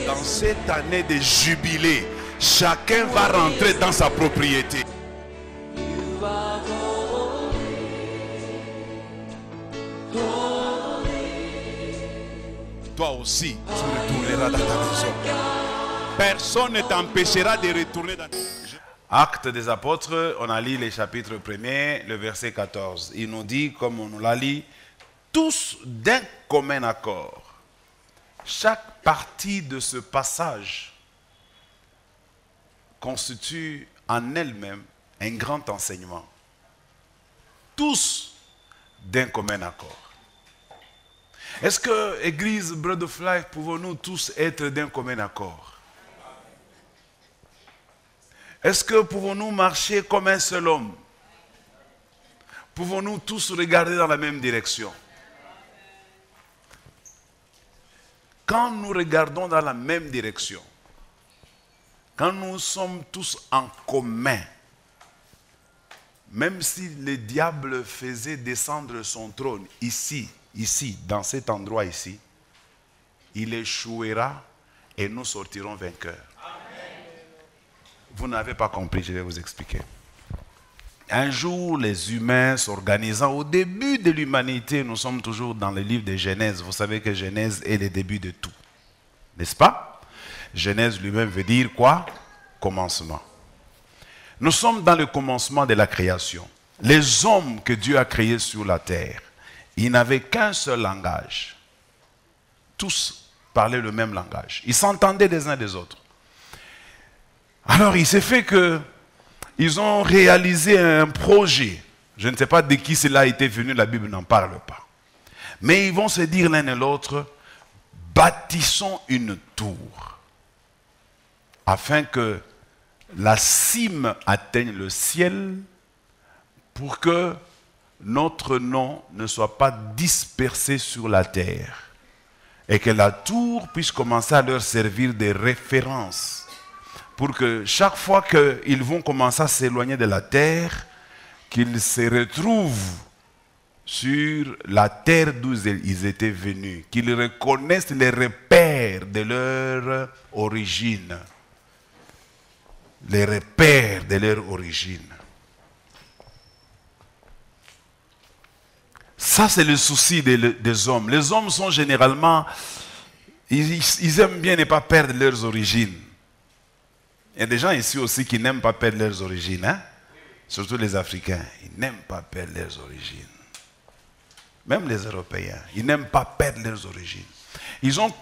Dans cette année de jubilé, chacun va rentrer dans sa propriété. Toi aussi, tu retourneras dans ta maison. Personne ne t'empêchera de retourner dans ta maison. Actes des apôtres, on a lu les chapitres 1er, le verset 14. Il nous dit, comme on l'a lu, tous d'un commun accord. Chaque partie de ce passage constitue en elle-même un grand enseignement. Tous d'un commun accord. Est-ce que, Église Bread of Life, pouvons-nous tous être d'un commun accord? Est-ce que pouvons-nous marcher comme un seul homme? Pouvons-nous tous regarder dans la même direction? Quand nous regardons dans la même direction, quand nous sommes tous en commun, même si le diable faisait descendre son trône ici, dans cet endroit ici, il échouera et nous sortirons vainqueurs. Vous n'avez pas compris, je vais vous expliquer. Un jour, les humains s'organisant, au début de l'humanité, nous sommes toujours dans le livre de Genèse. Vous savez que Genèse est le début de tout. N'est-ce pas? Genèse lui-même veut dire quoi? Commencement. Nous sommes dans le commencement de la création. Les hommes que Dieu a créés sur la terre, ils n'avaient qu'un seul langage. Tous parlaient le même langage. Ils s'entendaient des uns des autres. Alors, il s'est fait que ils ont réalisé un projet. Je ne sais pas de qui cela a été venu, la Bible n'en parle pas. Mais ils vont se dire l'un et l'autre, bâtissons une tour, afin que la cime atteigne le ciel, pour que notre nom ne soit pas dispersé sur la terre, et que la tour puisse commencer à leur servir de référence, pour que chaque fois qu'ils vont commencer à s'éloigner de la terre, qu'ils se retrouvent sur la terre d'où ils étaient venus, qu'ils reconnaissent les repères de leur origine. Les repères de leur origine. Ça, c'est le souci des hommes. Les hommes sont généralement, ils aiment bien ne pas perdre leurs origines. Il y a des gens ici aussi qui n'aiment pas perdre leurs origines, hein? Surtout les Africains. Ils n'aiment pas perdre leurs origines. Même les Européens, ils n'aiment pas perdre leurs origines. Ils ont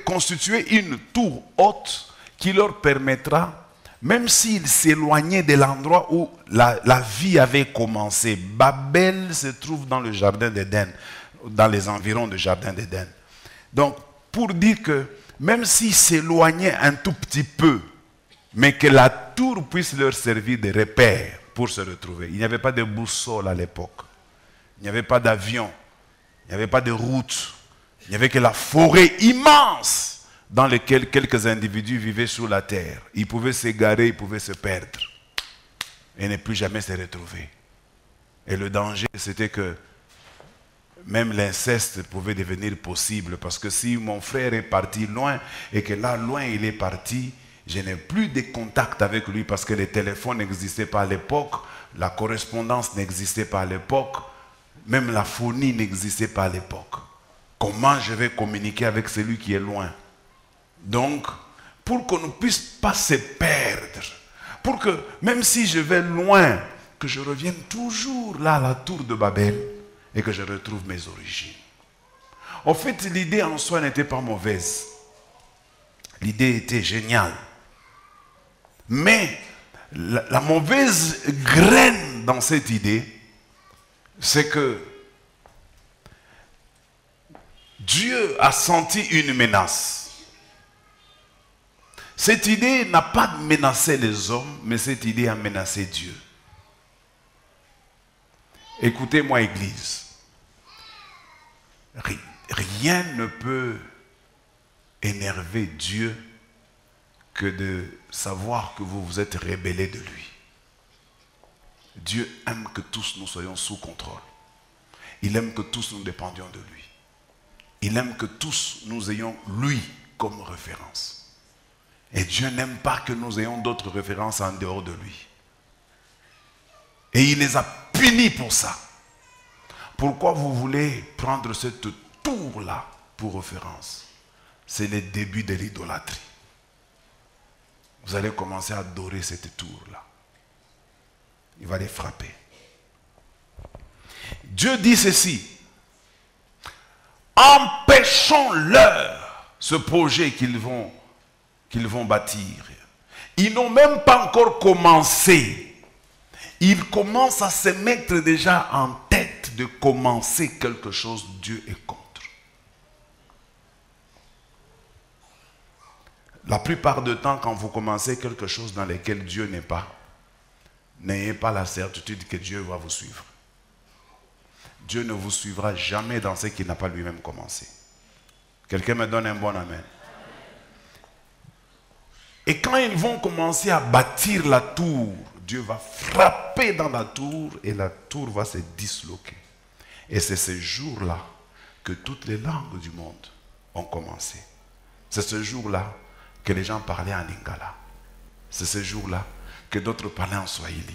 constitué une tour haute qui leur permettra, même s'ils s'éloignaient de l'endroit où la vie avait commencé. Babel se trouve dans le jardin d'Éden, dans les environs du jardin d'Éden. Donc, pour dire que même s'ils s'éloignaient un tout petit peu, mais que la tour puisse leur servir de repère pour se retrouver. Il n'y avait pas de boussole à l'époque. Il n'y avait pas d'avion. Il n'y avait pas de route. Il n'y avait que la forêt immense dans laquelle quelques individus vivaient sur la terre. Ils pouvaient s'égarer, ils pouvaient se perdre et ne plus jamais se retrouver. Et le danger, c'était que même l'inceste pouvait devenir possible, parce que si mon frère est parti loin et que là, loin, il est parti, je n'ai plus de contact avec lui parce que les téléphones n'existaient pas à l'époque, la correspondance n'existait pas à l'époque, même la phonie n'existait pas à l'époque. Comment je vais communiquer avec celui qui est loin? Donc, pour qu'on ne puisse pas se perdre, pour que, même si je vais loin, que je revienne toujours là à la tour de Babel et que je retrouve mes origines. En fait, l'idée en soi n'était pas mauvaise. L'idée était géniale. Mais la mauvaise graine dans cette idée, c'est que Dieu a senti une menace. Cette idée n'a pas menacé les hommes, mais cette idée a menacé Dieu. Écoutez-moi, Église. Rien ne peut énerver Dieu que de savoir que vous vous êtes rebellés de lui. Dieu aime que tous nous soyons sous contrôle. Il aime que tous nous dépendions de lui. Il aime que tous nous ayons lui comme référence. Et Dieu n'aime pas que nous ayons d'autres références en dehors de lui. Et il les a punis pour ça. Pourquoi vous voulez prendre cette tour-là pour référence? C'est le début de l'idolâtrie. Vous allez commencer à adorer cette tour-là. Il va les frapper. Dieu dit ceci. Empêchons-leur ce projet qu'ils vont bâtir. Ils n'ont même pas encore commencé. Ils commencent à se mettre déjà en tête de commencer quelque chose. Dieu est contre. La plupart du temps, quand vous commencez quelque chose dans lequel Dieu n'est pas, n'ayez pas la certitude que Dieu va vous suivre. Dieu ne vous suivra jamais dans ce qu'il n'a pas lui-même commencé. Quelqu'un me donne un bon amen. Et quand ils vont commencer à bâtir la tour, Dieu va frapper dans la tour et la tour va se disloquer. Et c'est ce jour-là que toutes les langues du monde ont commencé. C'est ce jour-là que les gens parlaient en lingala. C'est ce jour-là que d'autres parlaient en swahili.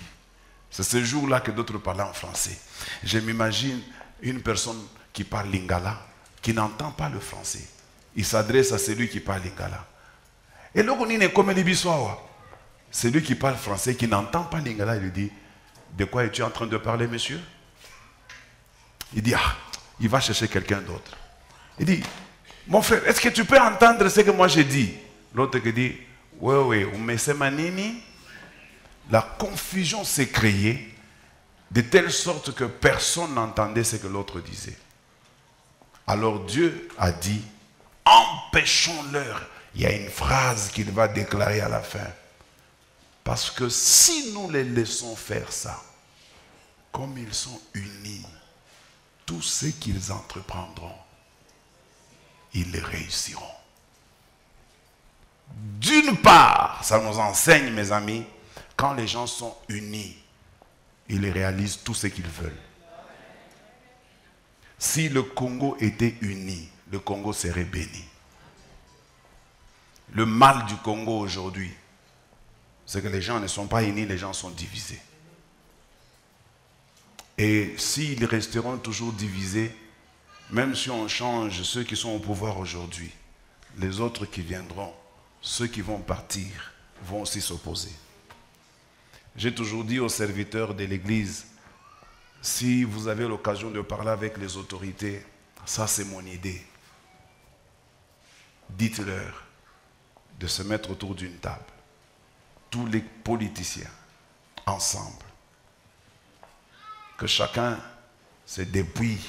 C'est ce jour-là que d'autres parlaient en français. Je m'imagine une personne qui parle lingala, qui n'entend pas le français. Il s'adresse à celui qui parle lingala. Et là, on est comme les bissois. Celui qui parle français, qui n'entend pas lingala, il lui dit, de quoi es-tu en train de parler, monsieur? Il dit, ah, il va chercher quelqu'un d'autre. Il dit, mon frère, est-ce que tu peux entendre ce que moi j'ai dit? L'autre qui dit, oui, mais c'est manini. La confusion s'est créée de telle sorte que personne n'entendait ce que l'autre disait. Alors Dieu a dit, empêchons-leur. Il y a une phrase qu'il va déclarer à la fin. Parce que si nous les laissons faire ça, comme ils sont unis, tout ce qu'ils entreprendront, ils les réussiront. D'une part, ça nous enseigne, mes amis, quand les gens sont unis, ils réalisent tout ce qu'ils veulent. Si le Congo était uni, le Congo serait béni. Le mal du Congo aujourd'hui, c'est que les gens ne sont pas unis, les gens sont divisés. Et s'ils resteront toujours divisés, même si on change ceux qui sont au pouvoir aujourd'hui, les autres qui viendront, ceux qui vont partir, vont aussi s'opposer. J'ai toujours dit aux serviteurs de l'Église, si vous avez l'occasion de parler avec les autorités, ça c'est mon idée. Dites-leur de se mettre autour d'une table. Tous les politiciens, ensemble. Que chacun se dépouille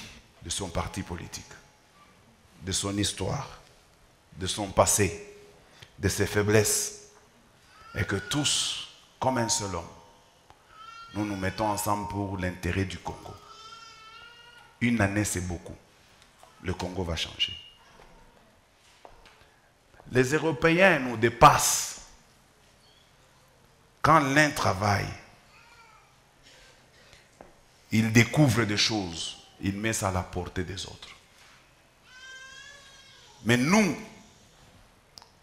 de son parti politique, de son histoire, de son passé, de ses faiblesses. Et que tous, comme un seul homme, nous nous mettons ensemble pour l'intérêt du Congo. Une année, c'est beaucoup. Le Congo va changer. Les Européens nous dépassent. Quand l'un travaille, il découvre des choses, il met ça à la portée des autres. Mais nous,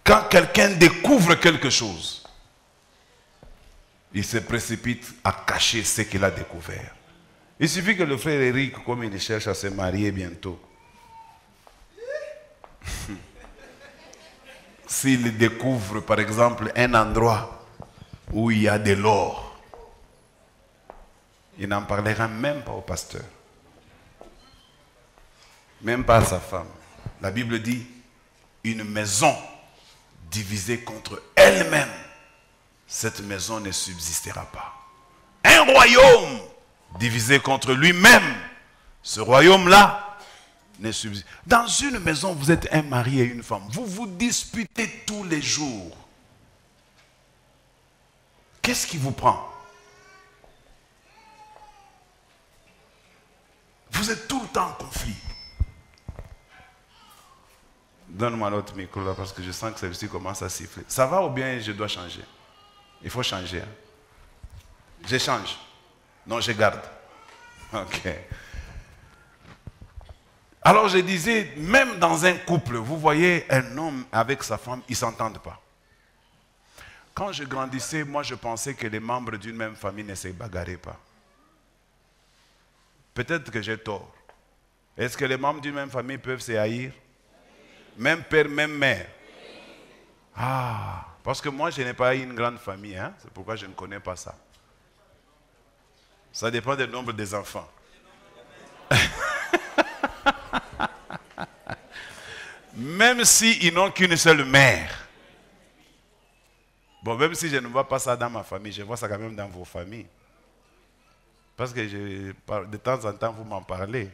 quand quelqu'un découvre quelque chose, il se précipite à cacher ce qu'il a découvert. Il suffit que le frère Eric, comme il cherche à se marier bientôt, s'il découvre par exemple un endroit où il y a de l'or, il n'en parlera même pas au pasteur, même pas à sa femme. La Bible dit, une maison divisée contre elle-même, cette maison ne subsistera pas. Un royaume divisé contre lui-même, ce royaume-là ne subsiste. Dans une maison, vous êtes un mari et une femme. Vous vous disputez tous les jours. Qu'est-ce qui vous prend? Vous êtes tout le temps en conflit. Donne-moi l'autre micro là parce que je sens que celle-ci commence à siffler. Ça va ou bien je dois changer? Il faut changer. Hein? Je change. Non, je garde. Ok. Alors je disais, même dans un couple, vous voyez un homme avec sa femme, ils ne s'entendent pas. Quand je grandissais, moi je pensais que les membres d'une même famille ne se bagarraient pas. Peut-être que j'ai tort. Est-ce que les membres d'une même famille peuvent se haïr? Même père, même mère. Ah, parce que moi je n'ai pas eu une grande famille, hein? C'est pourquoi je ne connais pas ça. Ça dépend du nombre des enfants. Même s'ils n'ont qu'une seule mère. Bon, même si je ne vois pas ça dans ma famille, je vois ça quand même dans vos familles. Parce que de temps en temps, vous m'en parlez.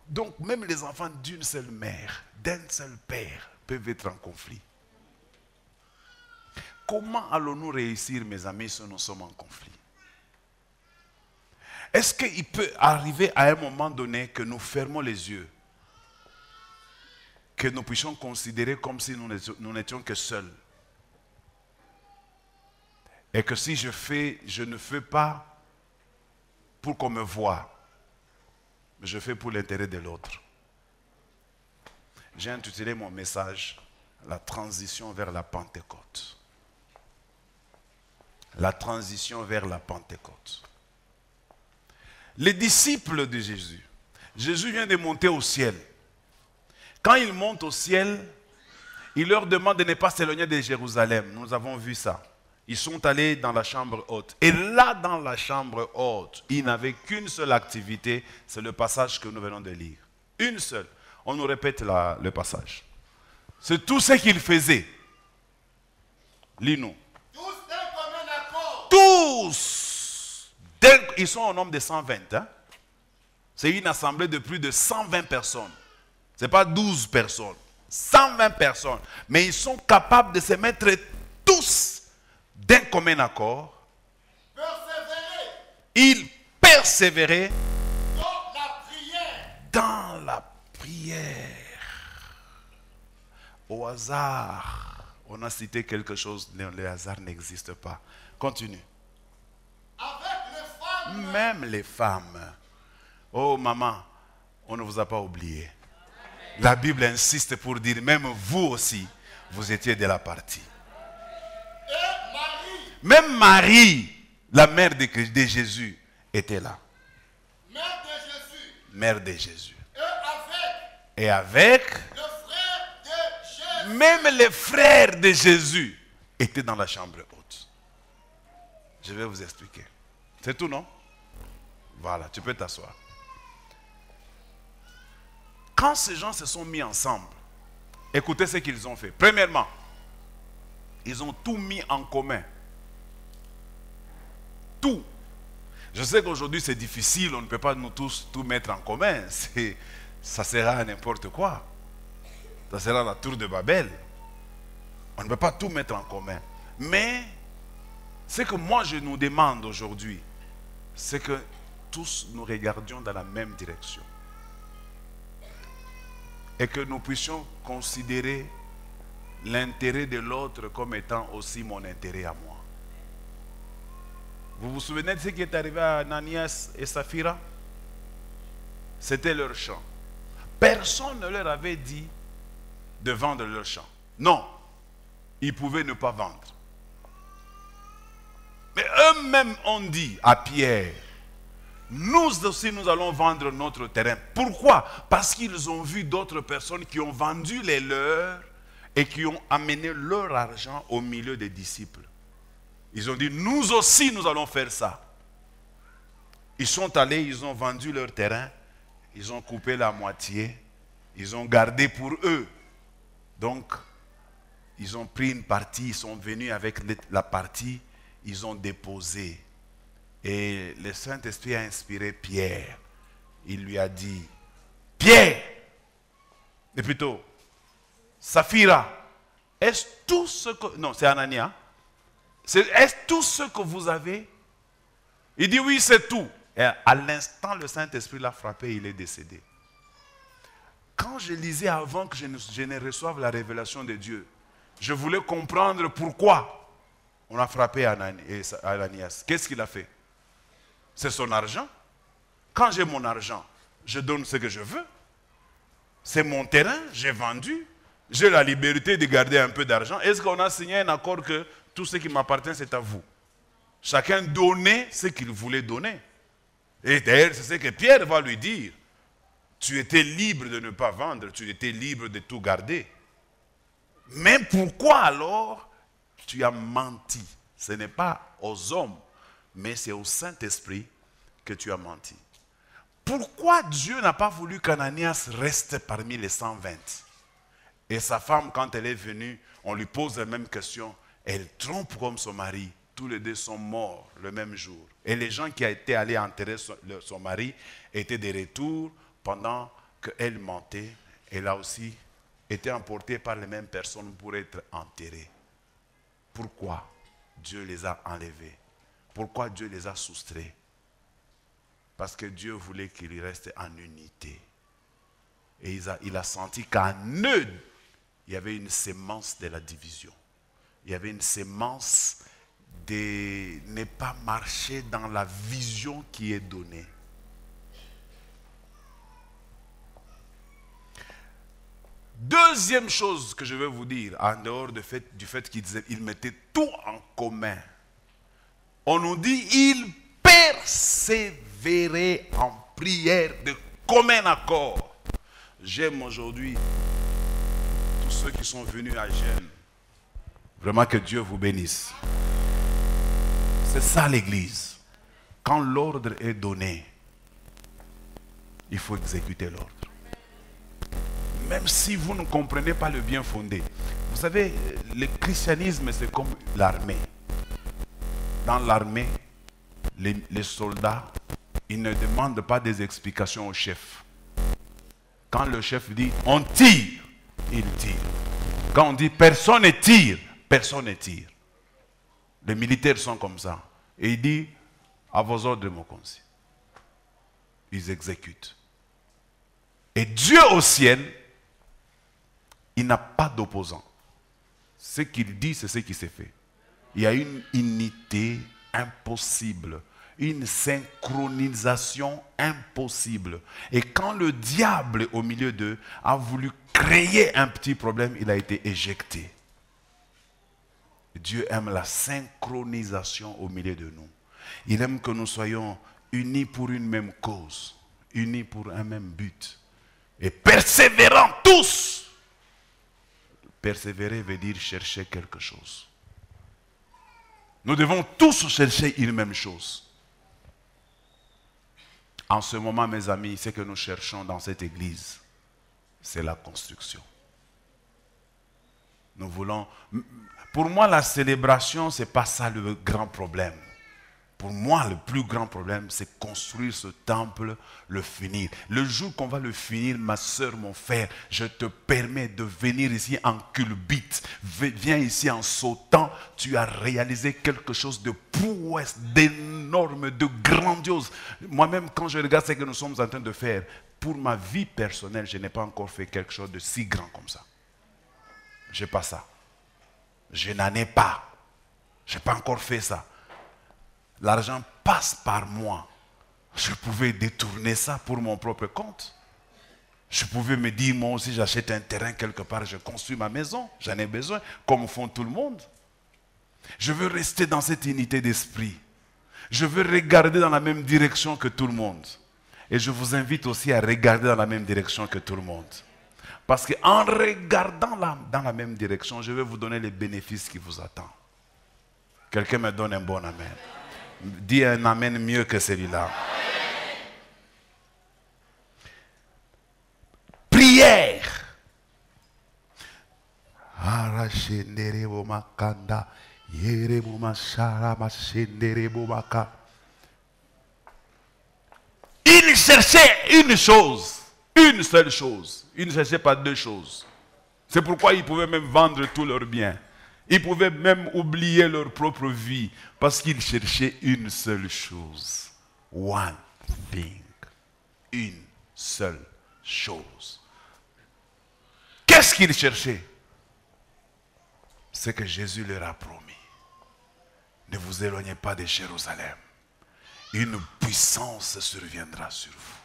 Donc, même les enfants d'une seule mère, d'un seul père, peuvent être en conflit. Comment allons-nous réussir, mes amis, si nous sommes en conflit? Est-ce qu'il peut arriver à un moment donné que nous fermons les yeux, que nous puissions considérer comme si nous n'étions que seuls? Et que si je ne fais pas pour qu'on me voie, mais je fais pour l'intérêt de l'autre. J'ai intitulé mon message « La transition vers la Pentecôte ». La transition vers la Pentecôte. Les disciples de Jésus, Jésus vient de monter au ciel. Quand il monte au ciel, il leur demande de ne pas s'éloigner de Jérusalem. Nous avons vu ça. Ils sont allés dans la chambre haute. Et là, dans la chambre haute, ils n'avaient qu'une seule activité. C'est le passage que nous venons de lire. Une seule. On nous répète le passage. C'est tout ce qu'ils faisaient. Lis-nous. Tous d'un commun accord. Tous. Ils sont au nombre de 120. Hein? C'est une assemblée de plus de 120 personnes. Ce n'est pas 12 personnes. 120 personnes. Mais ils sont capables de se mettre tous d'un commun accord. Persévérer Ils persévéraient dans la prière. dans la prière. Au hasard, on a cité quelque chose, le hasard n'existe pas. Continue. Avec les femmes. Même les femmes. Oh maman, on ne vous a pas oublié. La Bible insiste pour dire, même vous aussi, vous étiez de la partie. Et Marie, Même Marie, la mère de Jésus, était là. mère de Jésus. Mère de Jésus. Et avec Et avec, le frère de Jésus. même les frères de Jésus étaient dans la chambre haute. Je vais vous expliquer. C'est tout, non? Voilà, tu peux t'asseoir. Quand ces gens se sont mis ensemble, écoutez ce qu'ils ont fait. Premièrement, ils ont tout mis en commun. Tout. Je sais qu'aujourd'hui c'est difficile, on ne peut pas nous tous tout mettre en commun. Ça sera n'importe quoi. Ça sera la tour de Babel. On ne peut pas tout mettre en commun. Mais ce que moi je nous demande aujourd'hui, c'est que tous nous regardions dans la même direction. Et que nous puissions considérer l'intérêt de l'autre comme étant aussi mon intérêt à moi. Vous vous souvenez de ce qui est arrivé à Ananias et Saphira? C'était leur champ. Personne ne leur avait dit de vendre leur champ. Non, ils pouvaient ne pas vendre. Mais eux-mêmes ont dit à Pierre, nous aussi nous allons vendre notre terrain. Pourquoi? Parce qu'ils ont vu d'autres personnes qui ont vendu les leurs et qui ont amené leur argent au milieu des disciples. Ils ont dit, nous aussi nous allons faire ça. Ils sont allés, ils ont vendu leur terrain, ils ont coupé la moitié, ils ont gardé pour eux. Donc, ils ont pris une partie, ils sont venus avec la partie, ils ont déposé. Et le Saint-Esprit a inspiré Pierre. Il lui a dit, Pierre, mais plutôt, Saphira, est-ce tout ce que... Non, c'est Anania. Est-ce tout ce que vous avez? Il dit oui, c'est tout. Et à l'instant, le Saint-Esprit l'a frappé, il est décédé. Quand je lisais avant que je ne reçoive la révélation de Dieu, je voulais comprendre pourquoi on a frappé Ananias. Qu'est-ce qu'il a fait? C'est son argent. Quand j'ai mon argent, je donne ce que je veux. C'est mon terrain, j'ai vendu. J'ai la liberté de garder un peu d'argent. Est-ce qu'on a signé un accord que tout ce qui m'appartient, c'est à vous? Chacun donnait ce qu'il voulait donner. Et d'ailleurs, c'est ce que Pierre va lui dire. Tu étais libre de ne pas vendre, tu étais libre de tout garder. Mais pourquoi alors tu as menti? Ce n'est pas aux hommes, mais c'est au Saint-Esprit que tu as menti. Pourquoi Dieu n'a pas voulu qu'Ananias reste parmi les 120? Et sa femme, quand elle est venue, on lui pose la même question. Elle trompe comme son mari. Tous les deux sont morts le même jour. Et les gens qui étaient allés enterrer son mari étaient de retour pendant qu'elle mentait. Elle a aussi été emportée par les mêmes personnes pour être enterrée. Pourquoi Dieu les a enlevés? Pourquoi Dieu les a soustraits? Parce que Dieu voulait qu'ils restent en unité. Et il a senti qu'en eux, il y avait une sémence de la division. Il y avait une sémence de ne pas marcher dans la vision qui est donnée. Deuxième chose que je vais vous dire, en dehors du fait qu'ils mettaient tout en commun. On nous dit, ils persévéraient en prière de commun accord. J'aime aujourd'hui tous ceux qui sont venus à Gênes. Vraiment que Dieu vous bénisse. C'est ça l'église. Quand l'ordre est donné, il faut exécuter l'ordre. Même si vous ne comprenez pas le bien fondé. Vous savez, le christianisme, c'est comme l'armée. Dans l'armée, les soldats, ils ne demandent pas des explications au chef. Quand le chef dit « on tire », il tire. Quand on dit « personne ne tire », personne ne tire. Les militaires sont comme ça. Et il dit « à vos ordres, mon conseil ». Ils exécutent. Et Dieu au ciel, il n'a pas d'opposant. Ce qu'il dit, c'est ce qui s'est fait. Il y a une unité impossible, une synchronisation impossible. Et quand le diable, au milieu d'eux, a voulu créer un petit problème, il a été éjecté. Dieu aime la synchronisation au milieu de nous. Il aime que nous soyons unis pour une même cause, unis pour un même but. Et persévérants tous. Persévérer veut dire chercher quelque chose. Nous devons tous chercher une même chose. En ce moment, mes amis, ce que nous cherchons dans cette église, c'est la construction. Nous voulons... Pour moi, la célébration, ce n'est pas ça le grand problème. Pour moi, le plus grand problème, c'est construire ce temple, le finir. Le jour qu'on va le finir, ma soeur, mon frère, je te permets de venir ici en culbute. Viens ici en sautant. Tu as réalisé quelque chose de prouesse, d'énorme, de grandiose. Moi-même, quand je regarde ce que nous sommes en train de faire, pour ma vie personnelle, je n'ai pas encore fait quelque chose de si grand comme ça. Je n'ai pas ça. Je n'en ai pas. Je n'ai pas encore fait ça. L'argent passe par moi. Je pouvais détourner ça pour mon propre compte. Je pouvais me dire, moi aussi j'achète un terrain quelque part, je construis ma maison. J'en ai besoin, comme font tout le monde. Je veux rester dans cette unité d'esprit. Je veux regarder dans la même direction que tout le monde. Et je vous invite aussi à regarder dans la même direction que tout le monde. Parce qu'en regardant dans la même direction, je vais vous donner les bénéfices qui vous attendent. Quelqu'un me donne un bon amen. Dis un amen mieux que celui-là. Prière. Il cherchait une chose. Une seule chose. Il ne cherchait pas deux choses. C'est pourquoi ils pouvaient même vendre tous leurs biens. Ils pouvaient même oublier leur propre vie parce qu'ils cherchaient une seule chose. One thing. Une seule chose. Qu'est-ce qu'ils cherchaient? C'est que Jésus leur a promis. Ne vous éloignez pas de Jérusalem. Une puissance surviendra sur vous.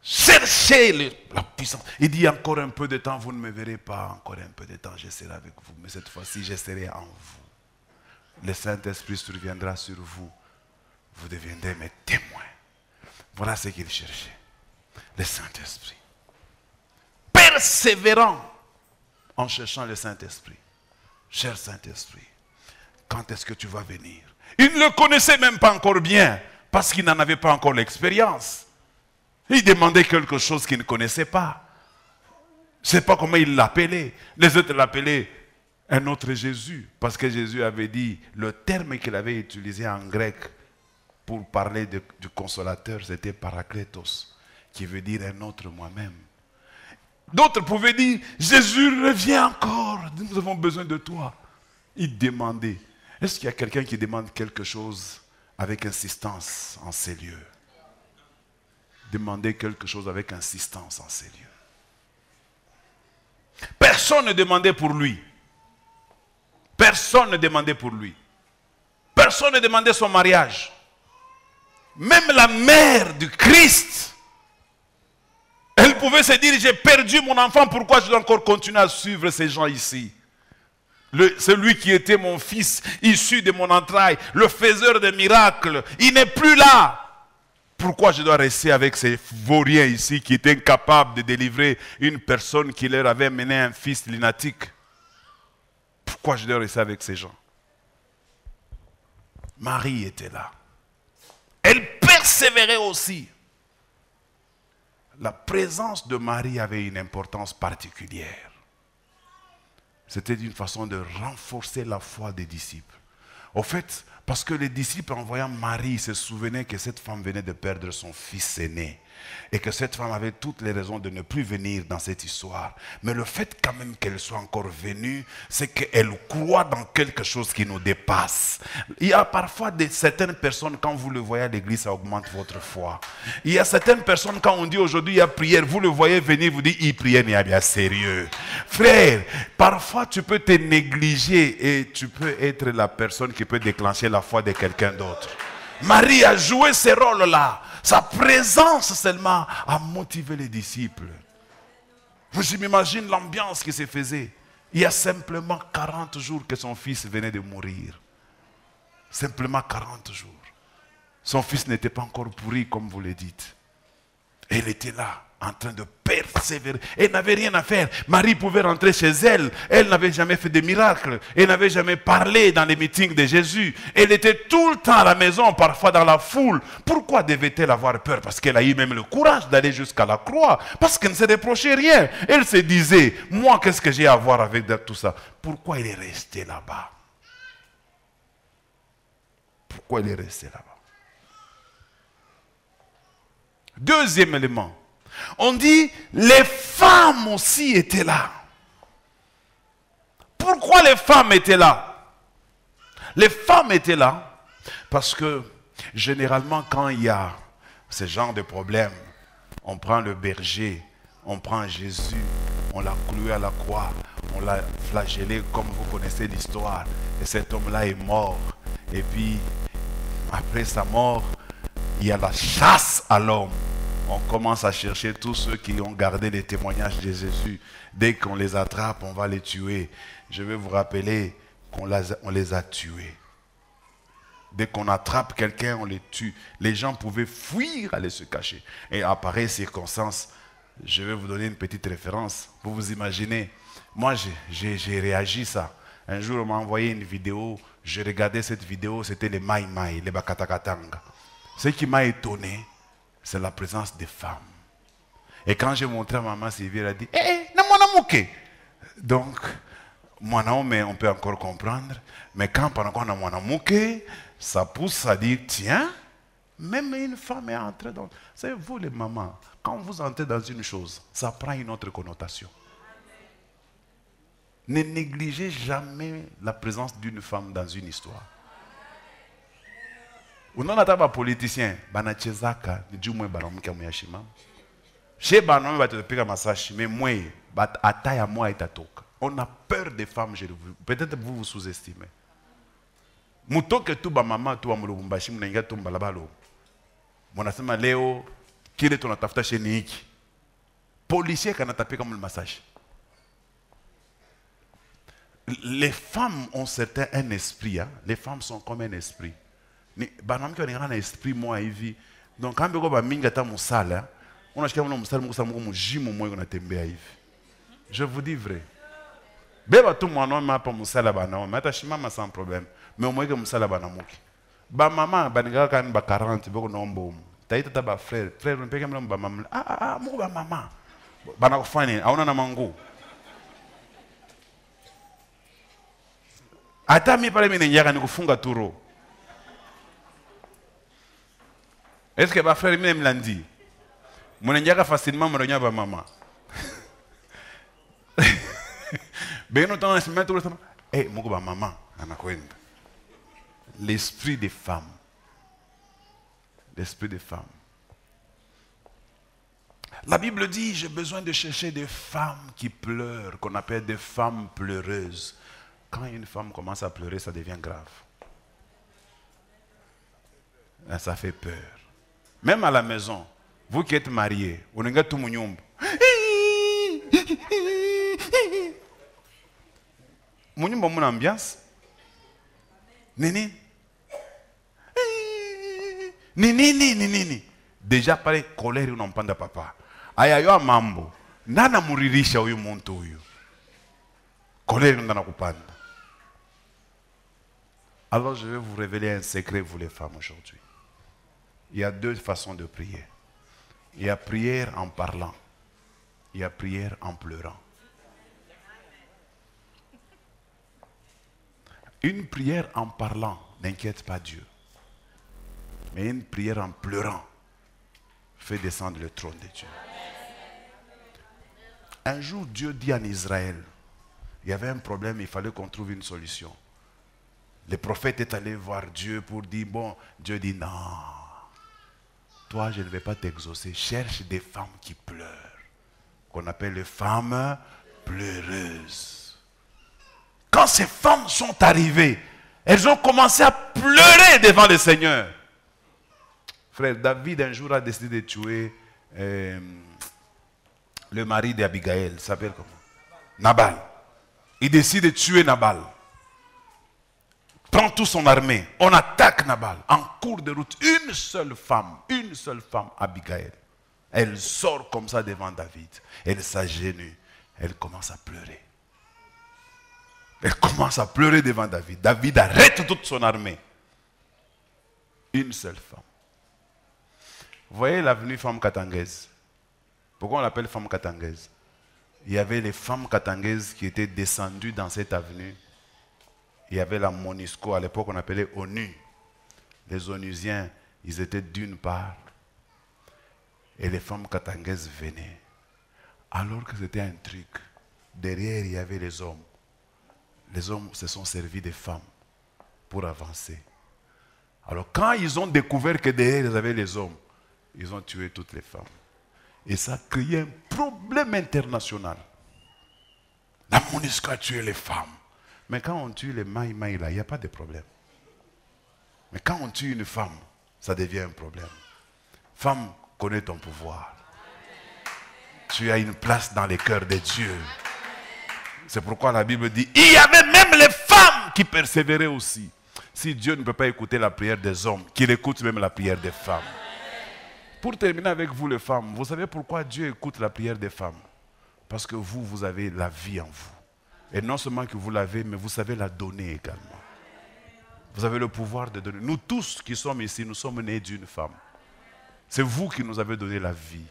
Cherchez la puissance. Il dit encore un peu de temps, vous ne me verrez pas. Encore un peu de temps, je serai avec vous. Mais cette fois-ci, je serai en vous. Le Saint-Esprit surviendra sur vous. Vous deviendrez mes témoins. Voilà ce qu'il cherchait. Le Saint-Esprit. Persévérant en cherchant le Saint-Esprit. Cher Saint-Esprit, quand est-ce que tu vas venir? Il ne le connaissait même pas encore bien, parce qu'il n'en avait pas encore l'expérience. Il demandait quelque chose qu'il ne connaissait pas. Je ne sais pas comment il l'appelait. Les autres l'appelaient un autre Jésus, parce que Jésus avait dit, le terme qu'il avait utilisé en grec pour parler du consolateur, c'était parakletos, qui veut dire un autre moi-même. D'autres pouvaient dire, Jésus revient encore, nous avons besoin de toi. Il demandait. Est-ce qu'il y a quelqu'un qui demande quelque chose avec insistance en ces lieux? Demander quelque chose avec insistance en ces lieux. Personne ne demandait pour lui. Personne ne demandait pour lui. Personne ne demandait son mariage. Même la mère du Christ, elle pouvait se dire, j'ai perdu mon enfant, pourquoi je dois encore continuer à suivre ces gens ici? Celui qui était mon fils, issu de mon entraille, le faiseur de miracles, il n'est plus là. Pourquoi je dois rester avec ces vauriens ici qui étaient incapables de délivrer une personne qui leur avait mené un fils lunatique? Pourquoi je dois rester avec ces gens? Marie était là. Elle persévérait aussi. La présence de Marie avait une importance particulière. C'était une façon de renforcer la foi des disciples. Au fait, parce que les disciples, en voyant Marie, se souvenaient que cette femme venait de perdre son fils aîné. Et que cette femme avait toutes les raisons de ne plus venir dans cette histoire. Mais le fait quand même qu'elle soit encore venue, c'est qu'elle croit dans quelque chose qui nous dépasse. Il y a parfois certaines personnes, quand vous le voyez à l'église, ça augmente votre foi. Il y a certaines personnes, quand on dit aujourd'hui il y a prière, vous le voyez venir, vous dites il prière, mais il y a bien sérieux. Frère, parfois tu peux te négliger et tu peux être la personne qui peut déclencher la foi de quelqu'un d'autre. Marie a joué ce rôle-là. Sa présence seulement a motivé les disciples. Je m'imagine l'ambiance qui se faisait. Il y a simplement 40 jours que son fils venait de mourir. Simplement 40 jours. Son fils n'était pas encore pourri comme vous le dites. Et il était là, en train de persévérer. Elle n'avait rien à faire. Marie pouvait rentrer chez elle. Elle n'avait jamais fait de miracles. Elle n'avait jamais parlé dans les meetings de Jésus. Elle était tout le temps à la maison, parfois dans la foule. Pourquoi devait-elle avoir peur? Parce qu'elle a eu même le courage d'aller jusqu'à la croix. Parce qu'elle ne se reprochait rien. Elle se disait, moi, qu'est-ce que j'ai à voir avec tout ça? Pourquoi elle est restée là-bas? Pourquoi elle est restée là-bas? Deuxième élément. On dit, les femmes aussi étaient là. Pourquoi les femmes étaient là? Les femmes étaient là parce que généralement quand il y a ce genre de problème, on prend le berger, on prend Jésus, on l'a cloué à la croix, on l'a flagellé comme vous connaissez l'histoire. Et cet homme-là est mort. Et puis, après sa mort, il y a la chasse à l'homme. On commence à chercher tous ceux qui ont gardé les témoignages de Jésus. Dès qu'on les attrape, on va les tuer. Je vais vous rappeler qu'on les a tués. Dès qu'on attrape quelqu'un, on les tue. Les gens pouvaient fuir, aller se cacher. Et à pareille circonstance, je vais vous donner une petite référence. Vous vous imaginez, moi j'ai réagi ça. Un jour, on m'a envoyé une vidéo. Je regardais cette vidéo, c'était les Mai Mai, les Bakatakatanga. Ce qui m'a étonné, c'est la présence des femmes. Et quand j'ai montré à maman Sylvie, elle a dit, donc, mais on peut encore comprendre. Mais quand pendant qu'on a mouké, ça pousse à dire, tiens, même une femme est entrée dans... C'est vous les mamans, quand vous entrez dans une chose, ça prend une autre connotation. Ne négligez jamais la présence d'une femme dans une histoire. Unaona hata politicien banachezaka njumwe banamke muyashima. Chez banaume batapika masashi mais moi ata ya moi itatoka. On a peur des femmes, peut-être vous vous sous-estimez. Mutoke tu ba mama tu wa mulubumbashi mnaingia tu mbalabalo. Mnasema leo Quel est ton tafuta chez Niki? Policier qui a tapé comme le massage. Les femmes ont certain un esprit. Hein? Les femmes sont comme un esprit. Banam qui a un esprit moi ici. Donc quand on va minga ta musala, on a acheté un musala mon jimo moi on a tembé ici. Je vous dis vrai. Beba tout mon nom m'a pas musala banam, mais tachima ma sans problème. Mais au moins que musala banamuki. Ba maman baniga kan ba 40 boko nombo. Taïta ta ba frère on peut même ba maman. Mo ba maman. Bana fani auna na mango. Ata mi pale mine nyaka ni kufunga turo. Est-ce que ma frère me l'a dit? Mon nyaka facilement me renya ba maman. Ben nous t'en se mettre tout le temps. Eh mon ba maman anakwenda. L'esprit des femmes. L'esprit des femmes. La Bible dit, j'ai besoin de chercher des femmes qui pleurent, qu'on appelle des femmes pleureuses. Quand une femme commence à pleurer, ça devient grave. Là, ça fait peur. Même à la maison, vous qui êtes mariés, vous n'avez pas tout mon yombe. Mon yombe, mon ambiance. Nini. Nini. Déjà, par les colères, on n'en parle de papa. Ayayo mambo. Nana muririsha huyu muntu huyu. Colère, on n'en a pas. Alors je vais vous révéler un secret, vous les femmes, aujourd'hui. Il y a deux façons de prier. Il y a prière en parlant. Il y a prière en pleurant. Une prière en parlant n'inquiète pas Dieu. Mais une prière en pleurant fait descendre le trône de Dieu. Un jour, Dieu dit en Israël, il y avait un problème, il fallait qu'on trouve une solution. Le prophète est allé voir Dieu pour dire, bon, Dieu dit, non, toi je ne vais pas t'exaucer, cherche des femmes qui pleurent, qu'on appelle les femmes pleureuses. Quand ces femmes sont arrivées, elles ont commencé à pleurer devant le Seigneur. Frère, David un jour a décidé de tuer le mari d'Abigail, il s'appelle comment? Nabal. Il décide de tuer Nabal. Prend toute son armée, on attaque Nabal. En cours de route, une seule femme, Abigail. Elle sort comme ça devant David. Elle s'agenouille. Elle commence à pleurer. Elle commence à pleurer devant David. David arrête toute son armée. Une seule femme. Vous voyez l'avenue femme katangaise. Pourquoi on l'appelle femme katangaise? Il y avait les femmes katangaises qui étaient descendues dans cette avenue. Il y avait la MONUSCO, à l'époque on appelait ONU. Les Onusiens, ils étaient d'une part. Et les femmes katangaises venaient. Alors que c'était un truc. Derrière, il y avait les hommes. Les hommes se sont servis des femmes pour avancer. Alors quand ils ont découvert que derrière, ils avaient les hommes, ils ont tué toutes les femmes. Et ça a créé un problème international. La MONUSCO a tué les femmes. Mais quand on tue les maï là, il n'y a pas de problème. Mais quand on tue une femme, ça devient un problème. Femme, connais ton pouvoir. Tu as une place dans les cœurs de Dieu. C'est pourquoi la Bible dit, il y avait même les femmes qui persévéraient aussi. Si Dieu ne peut pas écouter la prière des hommes, qu'il écoute même la prière des femmes. Pour terminer avec vous les femmes, vous savez pourquoi Dieu écoute la prière des femmes? Parce que vous avez la vie en vous. Et non seulement que vous l'avez, mais vous savez la donner également. Vous avez le pouvoir de donner. Nous tous qui sommes ici, nous sommes nés d'une femme. C'est vous qui nous avez donné la vie.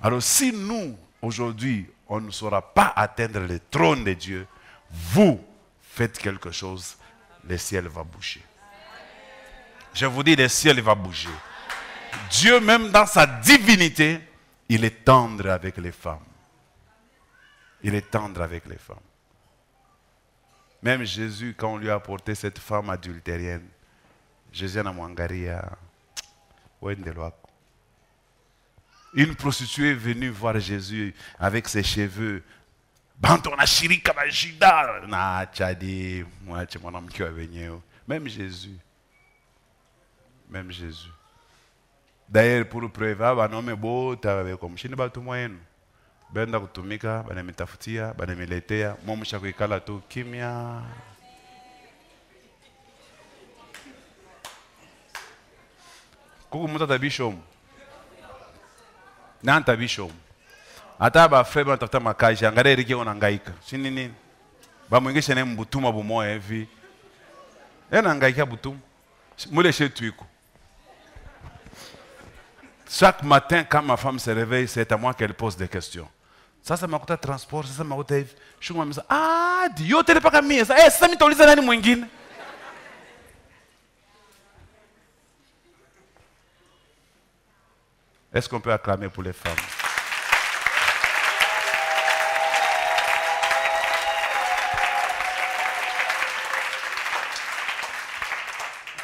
Alors si nous, aujourd'hui, on ne saura pas atteindre le trône de Dieu, vous faites quelque chose, le ciel va bouger. Je vous dis, le ciel va bouger. Dieu, même dans sa divinité, il est tendre avec les femmes. Il est tendre avec les femmes. Même Jésus, quand on lui a apporté cette femme adultérienne, Jésus n'a mwangaria. Une prostituée est venue voir Jésus avec ses cheveux. Même Jésus. Même Jésus. D'ailleurs, pour preuve, banome bota bekomshini batu mwenu. Benda kutumika, banamitafutia, banamiletea, mwamusha kuikala tu kimya. Kuku muta tabishomu. Nan tabishomu. Ata ba frère banatafuta makaji, angalia riki onangaika. Shini nini? Ba mwingisha ne mbutuma bumoya hivi. Yana angaika butuma. Mule chez tuiko. Chaque matin, quand ma femme se réveille, c'est à moi qu'elle pose des questions. Ça m'a coûté transport, ça m'a coûté. Je me dis, ah, Dieu, tu n'es pas comme ça. Eh, ça m'a coûté nani mwingine. Est-ce qu'on peut acclamer pour les femmes?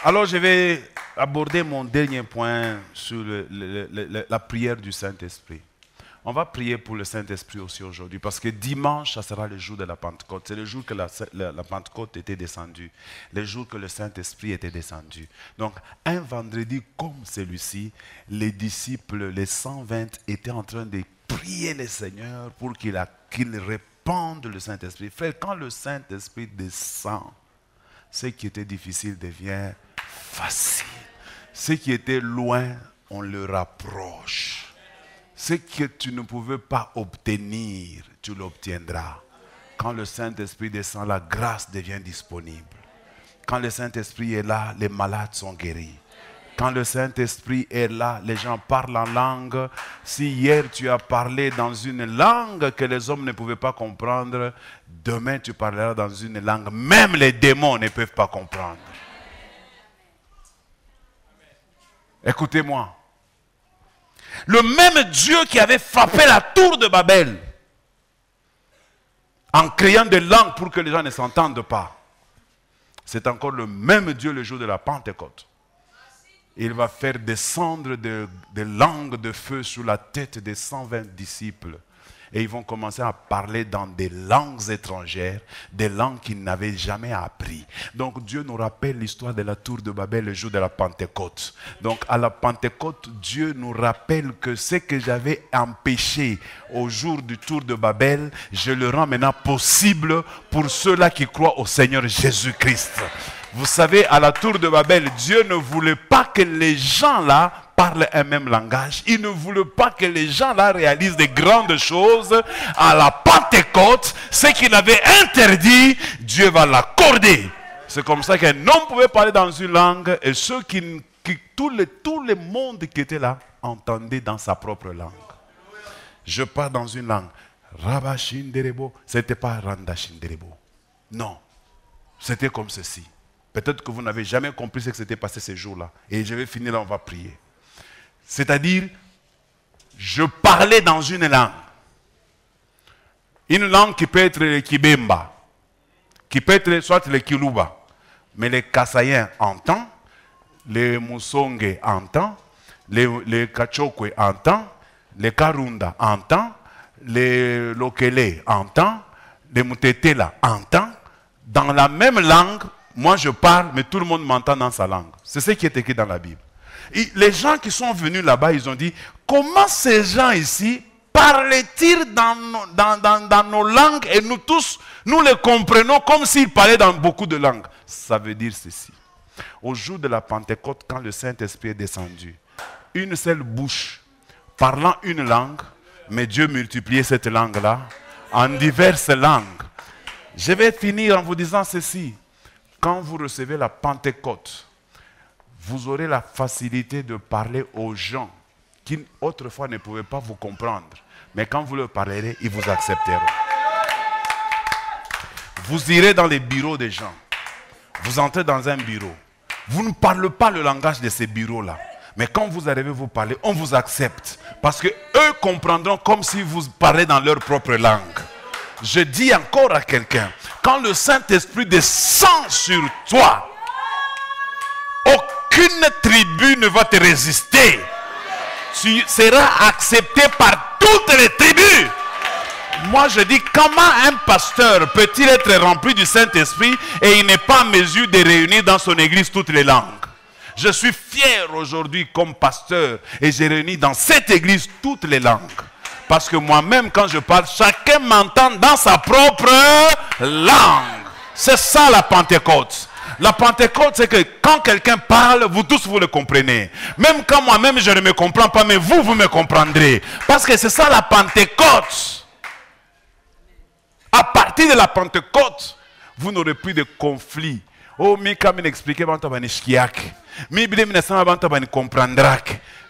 Alors, je vais aborder mon dernier point sur la prière du Saint-Esprit. On va prier pour le Saint-Esprit aussi aujourd'hui, parce que dimanche, ça sera le jour de la Pentecôte. C'est le jour que la Pentecôte était descendue, le jour que le Saint-Esprit était descendu. Donc, un vendredi comme celui-ci, les disciples, les 120, étaient en train de prier le Seigneur pour qu'il répande le Saint-Esprit. Frère, quand le Saint-Esprit descend, ce qui était difficile devient facile. Ce qui était loin, on le rapproche. Ce que tu ne pouvais pas obtenir, tu l'obtiendras. Quand le Saint-Esprit descend, la grâce devient disponible. Quand le Saint-Esprit est là, les malades sont guéris. Quand le Saint-Esprit est là, les gens parlent en langue. Si hier tu as parlé dans une langue que les hommes ne pouvaient pas comprendre, demain tu parleras dans une langue, même les démons ne peuvent pas comprendre. Écoutez-moi. Le même Dieu qui avait frappé la tour de Babel en créant des langues pour que les gens ne s'entendent pas, c'est encore le même Dieu le jour de la Pentecôte. Il va faire descendre des langues de feu sur la tête des 120 disciples. Et ils vont commencer à parler dans des langues étrangères, des langues qu'ils n'avaient jamais appris. Donc Dieu nous rappelle l'histoire de la tour de Babel le jour de la Pentecôte. Donc à la Pentecôte, Dieu nous rappelle que ce que j'avais empêché au jour du tour de Babel, je le rends maintenant possible pour ceux-là qui croient au Seigneur Jésus-Christ. Vous savez, à la tour de Babel, Dieu ne voulait pas que les gens là parlent un même langage. Il ne voulait pas que les gens là réalisent des grandes choses. À la Pentecôte, ce qu'il avait interdit, Dieu va l'accorder. C'est comme ça qu'un homme pouvait parler dans une langue et tout le monde qui était là entendait dans sa propre langue. Je parle dans une langue. Rabashinderebo, ce n'était pas Randashinderebo. Non, c'était comme ceci. Peut-être que vous n'avez jamais compris ce qui s'était passé ces jours-là. Et je vais finir là, on va prier. C'est-à-dire, je parlais dans une langue. Une langue qui peut être le Kibemba, qui peut être soit le Kiluba. Mais les Kasaïens entendent, les Musonge entendent, les Kachokwe entendent, les Karunda entendent, les Lokele entendent, les Mutetela entendent. Dans la même langue, moi je parle, mais tout le monde m'entend dans sa langue. C'est ce qui est écrit dans la Bible. Et les gens qui sont venus là-bas, ils ont dit, comment ces gens ici parlaient-ils dans nos langues et nous tous, nous les comprenons comme s'ils parlaient dans beaucoup de langues. Ça veut dire ceci. Au jour de la Pentecôte, quand le Saint-Esprit est descendu, une seule bouche, parlant une langue, mais Dieu multipliait cette langue-là en diverses langues. Je vais finir en vous disant ceci. Quand vous recevez la Pentecôte, vous aurez la facilité de parler aux gens qui autrefois ne pouvaient pas vous comprendre. Mais quand vous leur parlerez, ils vous accepteront. Vous irez dans les bureaux des gens. Vous entrez dans un bureau. Vous ne parlez pas le langage de ces bureaux-là. Mais quand vous arrivez, vous parlez, on vous accepte. Parce qu'eux comprendront comme si vous parlez dans leur propre langue. Je dis encore à quelqu'un, quand le Saint-Esprit descend sur toi, aucune tribu ne va te résister. Tu seras accepté par toutes les tribus. Moi je dis, comment un pasteur peut-il être rempli du Saint-Esprit et il n'est pas en mesure de réunir dans son église toutes les langues? Je suis fier aujourd'hui comme pasteur et j'ai réuni dans cette église toutes les langues. Parce que moi-même, quand je parle, chacun m'entend dans sa propre langue. C'est ça la Pentecôte. La Pentecôte, c'est que quand quelqu'un parle, vous tous vous le comprenez. Même quand moi-même je ne me comprends pas, mais vous, vous me comprendrez. Parce que c'est ça la Pentecôte. À partir de la Pentecôte, vous n'aurez plus de conflits. Oh, mais comme il expliquait,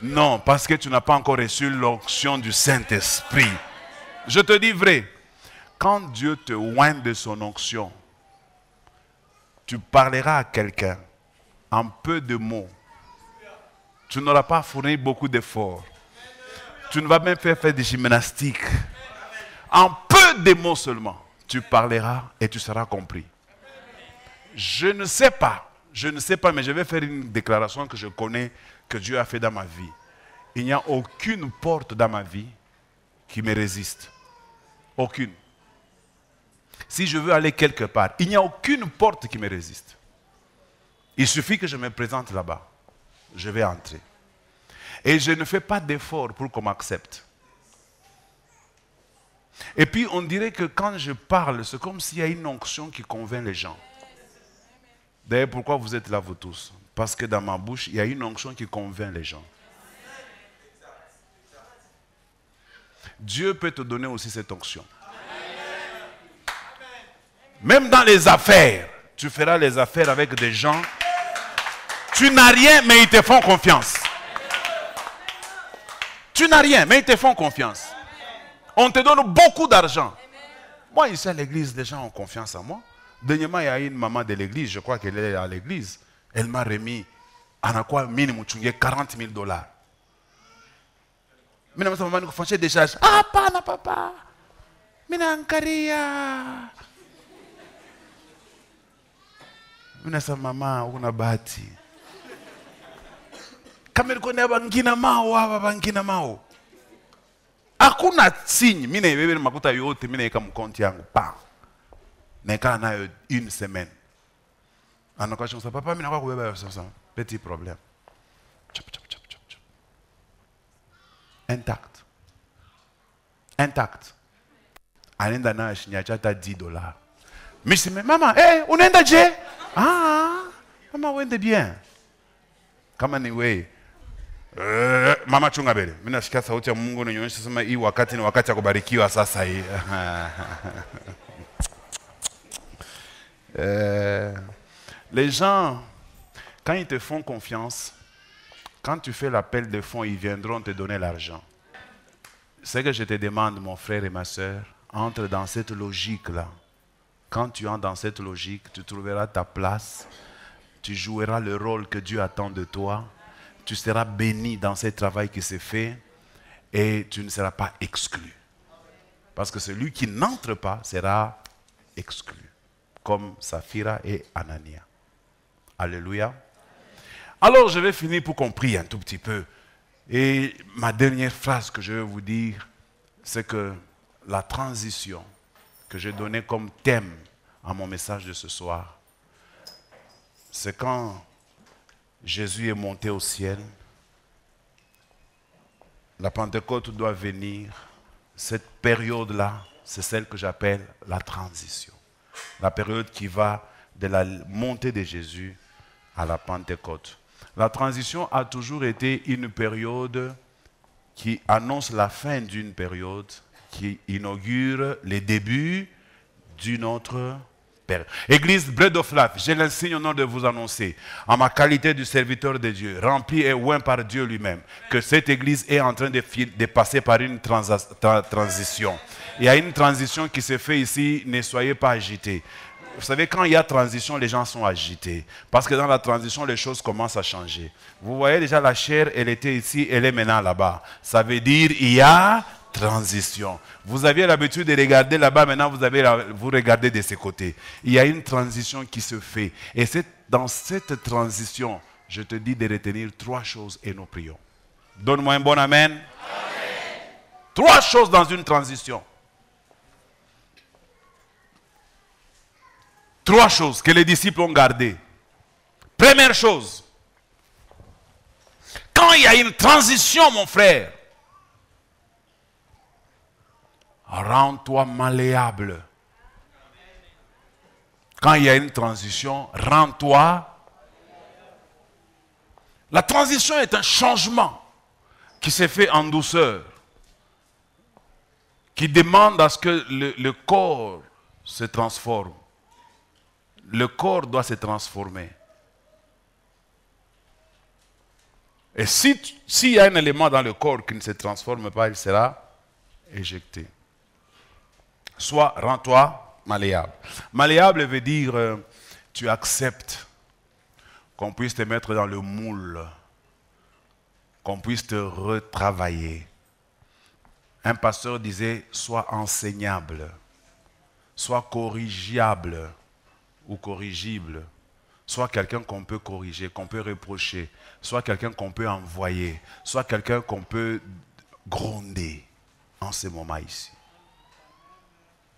non, parce que tu n'as pas encore reçu l'onction du Saint-Esprit. Je te dis vrai, quand Dieu te oint de son onction, tu parleras à quelqu'un en peu de mots. Tu n'auras pas fourni beaucoup d'efforts. Tu ne vas même pas faire des gymnastiques. En peu de mots seulement, tu parleras et tu seras compris. Je ne sais pas, mais je vais faire une déclaration que je connais, que Dieu a fait dans ma vie. Il n'y a aucune porte dans ma vie qui me résiste. Aucune. Si je veux aller quelque part, il n'y a aucune porte qui me résiste. Il suffit que je me présente là-bas. Je vais entrer. Et je ne fais pas d'effort pour qu'on m'accepte. Et puis on dirait que quand je parle, c'est comme s'il y a une onction qui convainc les gens. D'ailleurs, pourquoi vous êtes là, vous tous? Parce que dans ma bouche, il y a une onction qui convainc les gens. Dieu peut te donner aussi cette onction. Même dans les affaires, tu feras les affaires avec des gens. Tu n'as rien, mais ils te font confiance. Tu n'as rien, mais ils te font confiance. On te donne beaucoup d'argent. Moi, ici à l'église, les gens ont confiance en moi. Dernièrement, il y a une maman de l'église, je crois qu'elle est à l'église. Elle m'a remis, en quoi minimum, 40 000 $. Mais ma maman nous fait des charges. Ah, papa. Minankaria. Minasa mama, una bahati. Kama niko na bangina mao, hapa bangina mao. Hakuna signe, mimi na makuta yote, mimi naeka mkonti yangu pa. Naeka nayo une semaine. Anakasha sasa papa, mimi nakuwa kubeba sasa. Petit problème. Chop. Intact. Anaenda nayo shinyacha hata $10. Mimi sema mama, unaenda je? Mama wende bien. Kama ni wewe. Mama chunga bele. Mimi nasikia sauti ya Mungu inanionyesha sema hii wakati ni wakati wa kubarikiwa sasa hii. Les gens, quand ils te font confiance, quand tu fais l'appel de fonds, ils viendront te donner l'argent. Ce que je te demande, mon frère et ma soeur, entre dans cette logique-là. Quand tu entres dans cette logique, tu trouveras ta place, tu joueras le rôle que Dieu attend de toi, tu seras béni dans ce travail qui se fait et tu ne seras pas exclu. Parce que celui qui n'entre pas sera exclu, comme Saphira et Anania. Alléluia. Alors je vais finir pour qu'on prie un tout petit peu. Et ma dernière phrase que je vais vous dire, c'est que la transition que j'ai donnée comme thème à mon message de ce soir, c'est quand Jésus est monté au ciel, la Pentecôte doit venir, cette période-là, c'est celle que j'appelle la transition. La période qui va de la montée de Jésus à la Pentecôte. La transition a toujours été une période qui annonce la fin d'une période, qui inaugure les débuts d'une autre période. Église Bread of Life, j'ai l'insigne honneur de vous annoncer, en ma qualité de serviteur de Dieu, rempli et oint par Dieu lui-même, que cette église est en train de passer par une transition. Il y a une transition qui se fait ici, ne soyez pas agités. Vous savez, quand il y a transition, les gens sont agités. Parce que dans la transition, les choses commencent à changer. Vous voyez déjà la chair, elle était ici, elle est maintenant là-bas. Ça veut dire il y a transition. Vous aviez l'habitude de regarder là-bas, maintenant vous regardez de ce côté. Il y a une transition qui se fait. Et dans cette transition, je te dis de retenir 3 choses et nous prions. Donne-moi un bon amen. Amen. 3 choses dans une transition. 3 choses que les disciples ont gardées. Première chose, Quand il y a une transition, mon frère, rends-toi malléable. Quand il y a une transition, rends-toi. La transition est un changement qui s'est fait en douceur, qui demande à ce que le corps se transforme. Le corps doit se transformer. Et s'il y a un élément dans le corps qui ne se transforme pas, il sera éjecté. Soit rends-toi malléable. Malléable veut dire tu acceptes qu'on puisse te mettre dans le moule, qu'on puisse te retravailler. Un pasteur disait sois enseignable, sois corrigiable ou corrigible, soit quelqu'un qu'on peut corriger, qu'on peut reprocher, soit quelqu'un qu'on peut envoyer, soit quelqu'un qu'on peut gronder en ce moment ici.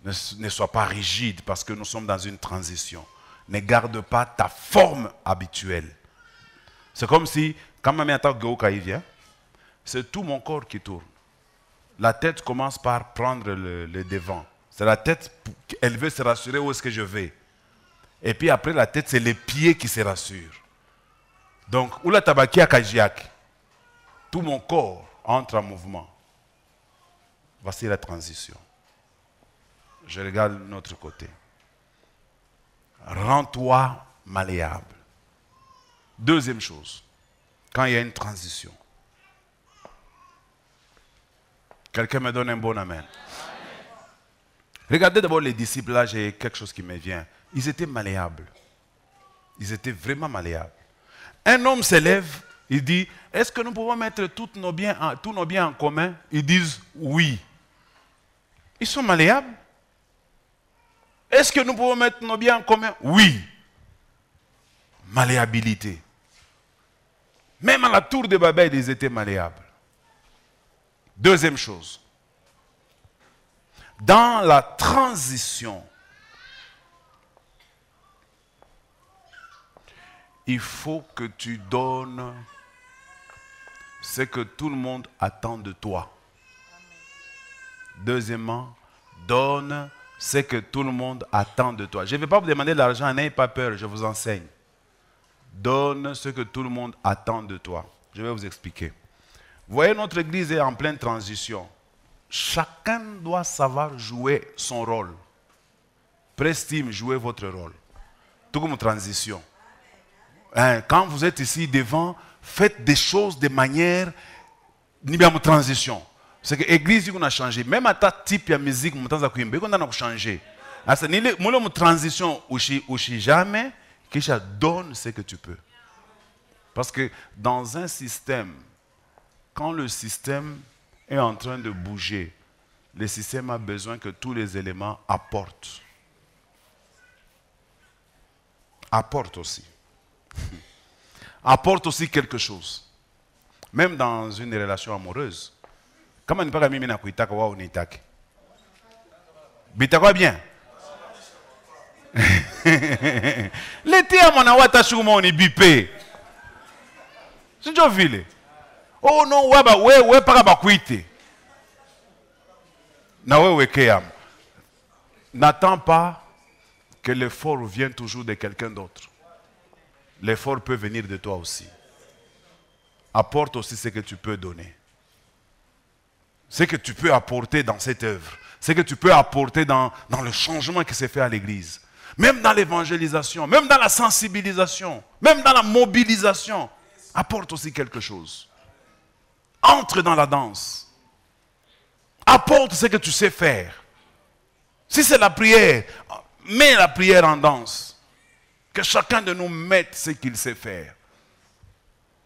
Ne sois pas rigide parce que nous sommes dans une transition. Ne garde pas ta forme habituelle. C'est comme si, quand ma mère vient, c'est tout mon corps qui tourne. La tête commence par prendre le devant. C'est la tête, elle veut se rassurer où est-ce que je vais. Et puis après la tête, c'est les pieds qui se rassurent. Donc, où la tabaki à Kajiak, tout mon corps entre en mouvement. Voici la transition. Je regarde de notre côté. Rends-toi malléable. Deuxième chose, quand il y a une transition. Quelqu'un me donne un bon amen. Regardez d'abord les disciples, là j'ai quelque chose qui me vient. Ils étaient malléables. Ils étaient vraiment malléables. Un homme s'élève, il dit, est-ce que nous pouvons mettre tous nos biens en commun? Ils disent oui. Ils sont malléables. Est-ce que nous pouvons mettre nos biens en commun? Oui. Malléabilité. Même à la tour de Babel, ils étaient malléables. Deuxième chose. Dans la transition, il faut que tu donnes ce que tout le monde attend de toi. Deuxièmement, donne ce que tout le monde attend de toi. Je ne vais pas vous demander de l'argent, n'ayez pas peur, je vous enseigne. Donne ce que tout le monde attend de toi. Je vais vous expliquer. Vous voyez, notre église est en pleine transition. Chacun doit savoir jouer son rôle. Prestime, jouez votre rôle. Tout comme transition. Quand vous êtes ici devant, faites des choses de manière de transition. C'est que l'église a changé. Même à ta type de musique, on a changé. Une transition où jamais que donne ce que tu peux. Parce que dans un système, quand le système est en train de bouger, le système a besoin que tous les éléments apportent. Apporte aussi. Apporte aussi quelque chose. Même dans une relation amoureuse. Comment ne pas mimi na kuitaka wa unitake? Bitakwa bien. L'été à mon awata shuma on bipé. C'est déjà vu. Oh non, ouais para ba kuite. Na ouais keyam. N'attends pas que l'effort vienne toujours de quelqu'un d'autre. L'effort peut venir de toi aussi. Apporte aussi ce que tu peux donner. Ce que tu peux apporter dans cette œuvre. Ce que tu peux apporter dans le changement qui s'est fait à l'église. Même dans l'évangélisation, même dans la sensibilisation, même dans la mobilisation. Apporte aussi quelque chose. Entre dans la danse. Apporte ce que tu sais faire. Si c'est la prière, mets la prière en danse. Que chacun de nous mette ce qu'il sait faire.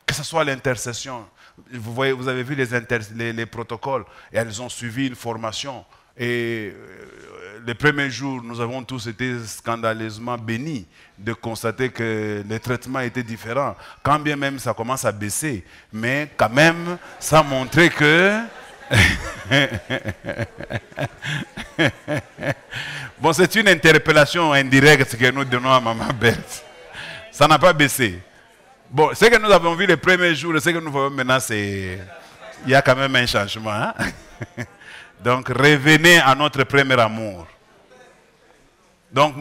Que ce soit l'intercession. Vous voyez, vous avez vu les protocoles. Et elles ont suivi une formation. Et les premiers jours, nous avons tous été scandaleusement bénis de constater que les traitements étaient différents. Quand bien même ça commence à baisser. Mais quand même, ça montrait que... Bon, c'est une interpellation indirecte que nous donnons à Maman Berthe. Ça n'a pas baissé. Bon, ce que nous avons vu les premiers jours, ce que nous voyons maintenant, c'est... Il y a quand même un changement. Hein? Donc, revenez à notre premier amour. Donc,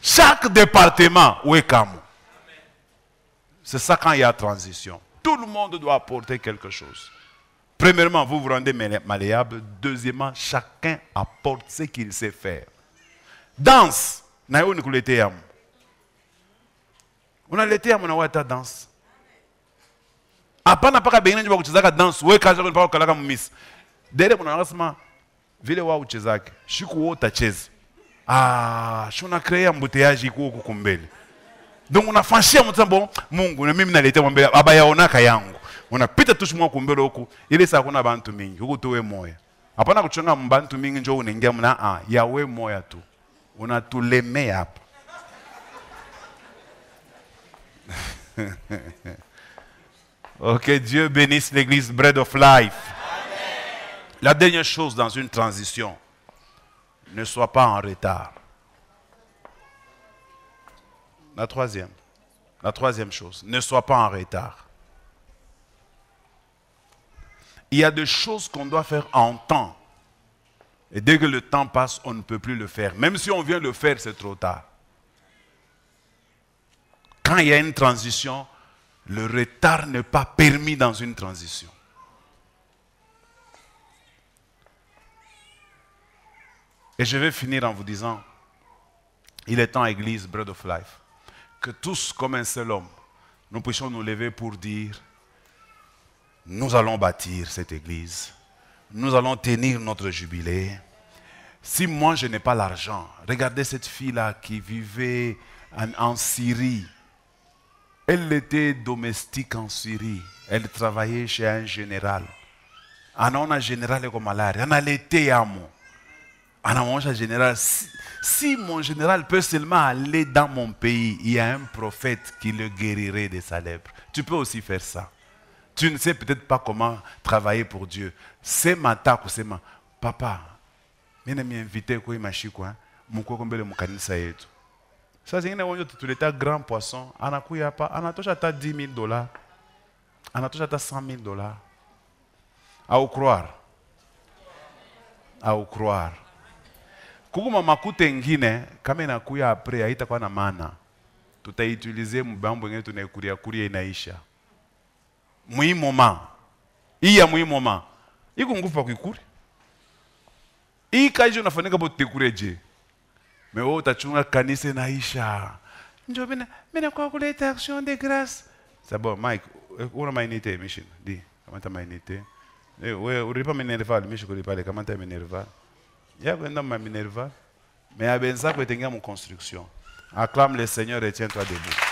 chaque département, c'est ça quand il y a transition. Tout le monde doit apporter quelque chose. Premièrement, vous vous rendez malléable. Deuxièmement, chacun apporte ce qu'il sait faire. Danse. On a l'été à mon danse. Apana paka bengine nje bakuchezaka dance we kaza kwa kalaka miss. Dere kuna nasema vile wao uchezake. Shiku wao utacheza. Shuna créer embouteillage iko huko kumbele. Donc unafanyia mtu bon Mungu na mimi naleta mwambie baba yaonaka yangu. Unapita tu shimwa kumbele huko ile saa kuna bantu mingi huko tuwe moya. Hapana kuchonga mbantu mingi njoo unaingia mna yawe moya tu. Unatulemea hapa. Ok, Dieu bénisse l'église Bread of Life. Amen. La dernière chose dans une transition, ne sois pas en retard. La troisième chose, ne sois pas en retard. Il y a des choses qu'on doit faire en temps. Et dès que le temps passe, on ne peut plus le faire. Même si on vient le faire, c'est trop tard. Quand il y a une transition, le retard n'est pas permis dans une transition. Et je vais finir en vous disant, il est temps, Église, Bread of Life, que tous, comme un seul homme, nous puissions nous lever pour dire, nous allons bâtir cette Église, nous allons tenir notre jubilé. Si moi je n'ai pas l'argent, regardez cette fille-là qui vivait en Syrie. Elle était domestique en Syrie. Elle travaillait chez un général. On a un général comme malade. On a l'été à moi. On a un général. Si mon général peut seulement aller dans mon pays, il y a un prophète qui le guérirait de sa lèpre. Tu peux aussi faire ça. Tu ne sais peut-être pas comment travailler pour Dieu. C'est ma taque, c'est ma. Papa, je m'ai invité à Machikwa. Mon cocombele mon kanisa yetu. Ça, c'est un grand poisson. On a touché à 10 000 $. On a touché à 100 000 $. À vous croire. À vous croire. Kukuma makute ngine, kama inakuya après, haitakuwa na maana. Tutaitilize mbambo ngine tunaikuria kuria inaisha. Muhimu iya muhimu iko nguvu pa kuikuri. Hii kazi unafanyika bo tekureje. Mais wewe utachunga kanisa inaisha. Njoo mimi kwa kuleta action de grâce. C'est bon, Mike, una mainite mission. Di, kamata mainite. Wewe ulipa minerval, mimi shikulipa le kamata minerval. Ya kwenda ma minerval. Mais abenza ko etenga mon construction. Acclame le Seigneur et tiens-toi debout.